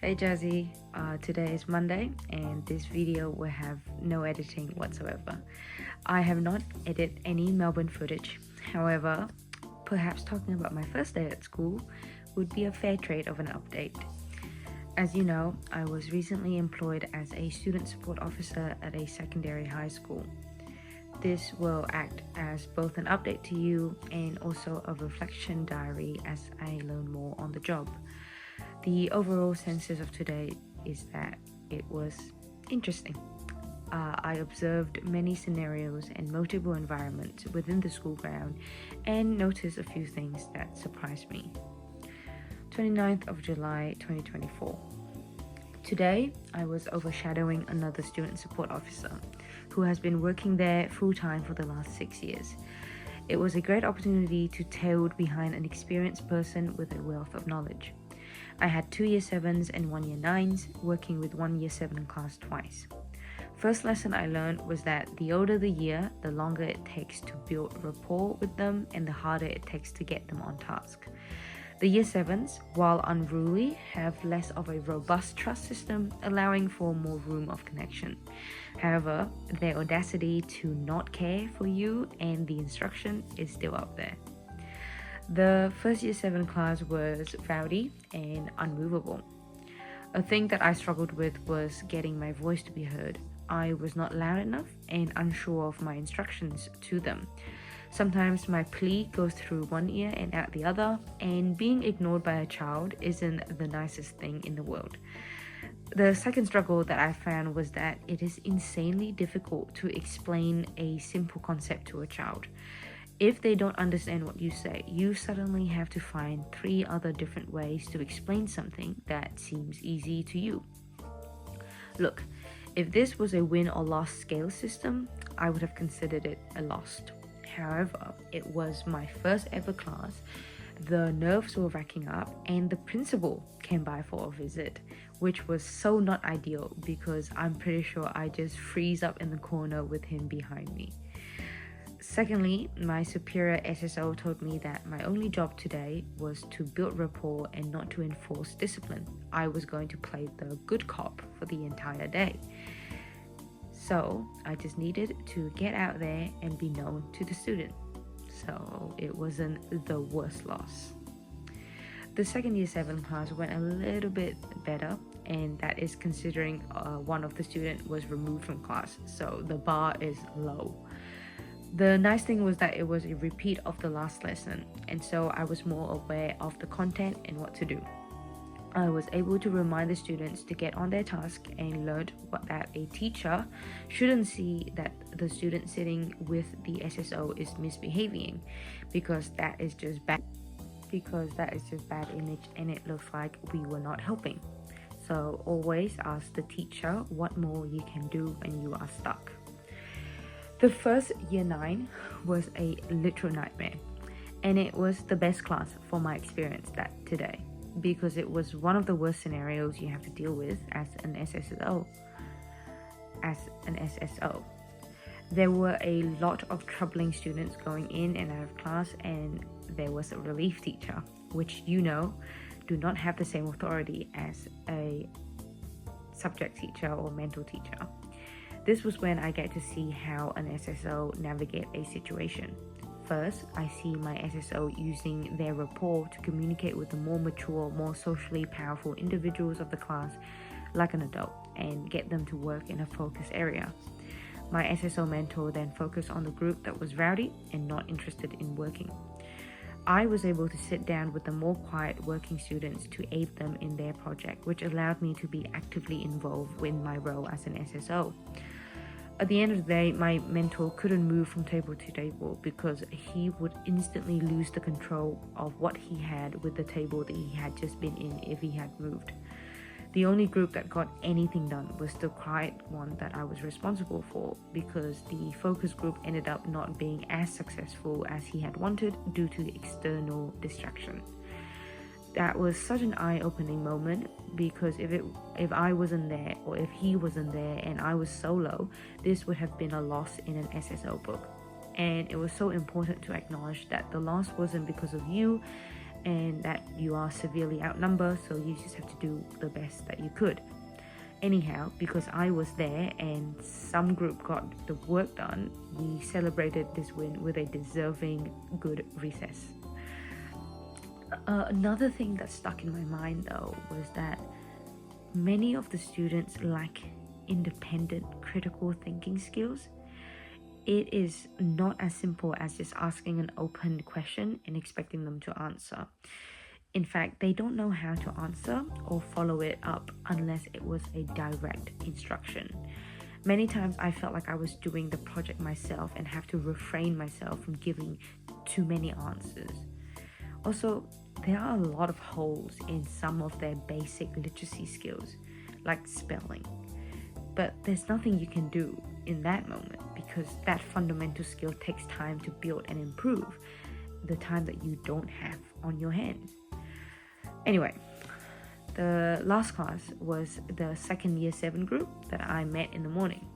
Hey Jazzy, today is Monday and this video will have no editing whatsoever. I have not edited any Melbourne footage. However, perhaps talking about my first day at school would be a fair trade of an update. As you know, I was recently employed as a student support officer at a secondary high school. This will act as both an update to you and also a reflection diary as I learn more on the job. The overall senses of today is that it was interesting. I observed many scenarios and multiple environments within the school ground and noticed a few things that surprised me. 29th of July 2024. Today, I was overshadowing another student support officer who has been working there full-time for the last 6 years. It was a great opportunity to tail behind an experienced person with a wealth of knowledge. I had 2 year 7s and 1 year 9s working with 1 year 7 class twice. First lesson I learned was that the older the year, the longer it takes to build rapport with them and the harder it takes to get them on task. The year 7s, while unruly, have less of a robust trust system, allowing for more room of connection. However, their audacity to not care for you and the instruction is still up there. The first year 7 class was rowdy and unmovable. A thing that I struggled with was getting my voice to be heard. I was not loud enough and unsure of my instructions to them. Sometimes my plea goes through one ear and out the other, and being ignored by a child isn't the nicest thing in the world. The second struggle that I found was that it is insanely difficult to explain a simple concept to a child. If they don't understand what you say, you suddenly have to find 3 other different ways to explain something that seems easy to you. Look, if this was a win or loss scale system, I would have considered it a loss. However, it was my first ever class, the nerves were racking up, and the principal came by for a visit, which was so not ideal because I'm pretty sure I just freeze up in the corner with him behind me. Secondly, my superior SSO told me that my only job today was to build rapport and not to enforce discipline. I was going to play the good cop for the entire day. So I just needed to get out there and be known to the student. So it wasn't the worst loss. The second year 7 class went a little bit better, and that is considering one of the students was removed from class, so the bar is low. The nice thing was that it was a repeat of the last lesson, and so I was more aware of the content and what to do. I was able to remind the students to get on their task and learned that a teacher shouldn't see that the student sitting with the SSO is misbehaving because that is just bad image and it looks like we were not helping. So always ask the teacher what more you can do when you are stuck. The first year 9 was a literal nightmare, and it was the best class for my experience that today because it was one of the worst scenarios you have to deal with as an SSO. There were a lot of troubling students going in and out of class, and there was a relief teacher, which do not have the same authority as a subject teacher or mental teacher. This was when I get to see how an SSO navigate a situation. First, I see my SSO using their rapport to communicate with the more mature, more socially powerful individuals of the class like an adult and get them to work in a focus area. My SSO mentor then focused on the group that was rowdy and not interested in working. I was able to sit down with the more quiet working students to aid them in their project, which allowed me to be actively involved in my role as an SSO. At the end of the day, my mentor couldn't move from table to table because he would instantly lose the control of what he had with the table that he had just been in if he had moved. The only group that got anything done was the quiet one that I was responsible for because the focus group ended up not being as successful as he had wanted due to the external distraction. That was such an eye-opening moment because if I wasn't there or if he wasn't there and I was solo, this would have been a loss in an SSO book. And it was so important to acknowledge that the loss wasn't because of you and that you are severely outnumbered, so you just have to do the best that you could. Anyhow, because I was there and some group got the work done, we celebrated this win with a deserving good recess. Another thing that stuck in my mind though was that many of the students lack independent critical thinking skills. It is not as simple as just asking an open question and expecting them to answer. In fact, they don't know how to answer or follow it up unless it was a direct instruction. Many times I felt like I was doing the project myself and have to refrain myself from giving too many answers. Also, there are a lot of holes in some of their basic literacy skills, like spelling. But there's nothing you can do in that moment because that fundamental skill takes time to build and improve, the time that you don't have on your hands. Anyway, the last class was the second year 7 group that I met in the morning.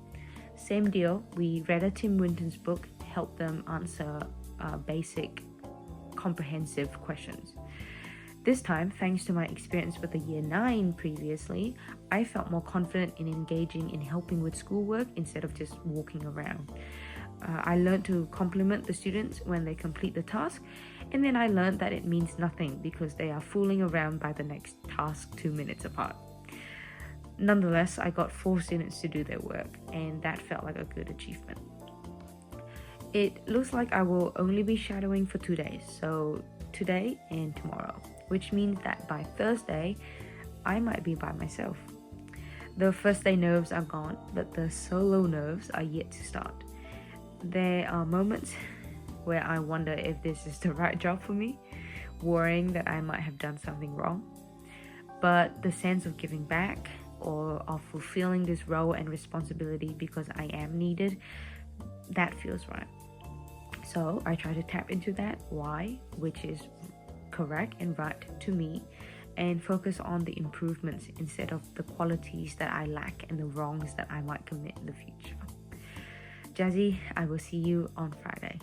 Same deal, we read a Tim Winton's book, helped them answer basic comprehensive questions. This time, thanks to my experience with the year 9 previously, I felt more confident in engaging in helping with schoolwork instead of just walking around. I learned to compliment the students when they complete the task, and then I learned that it means nothing because they are fooling around by the next task 2 minutes apart. Nonetheless, I got 4 students to do their work, and that felt like a good achievement. It looks like I will only be shadowing for 2 days, so today and tomorrow, which means that by Thursday, I might be by myself. The first day nerves are gone, but the solo nerves are yet to start. There are moments where I wonder if this is the right job for me, worrying that I might have done something wrong. But the sense of giving back or of fulfilling this role and responsibility because I am needed, that feels right. So I try to tap into that why, which is correct and right to me, and focus on the improvements instead of the qualities that I lack and the wrongs that I might commit in the future. Jazzy, I will see you on Friday.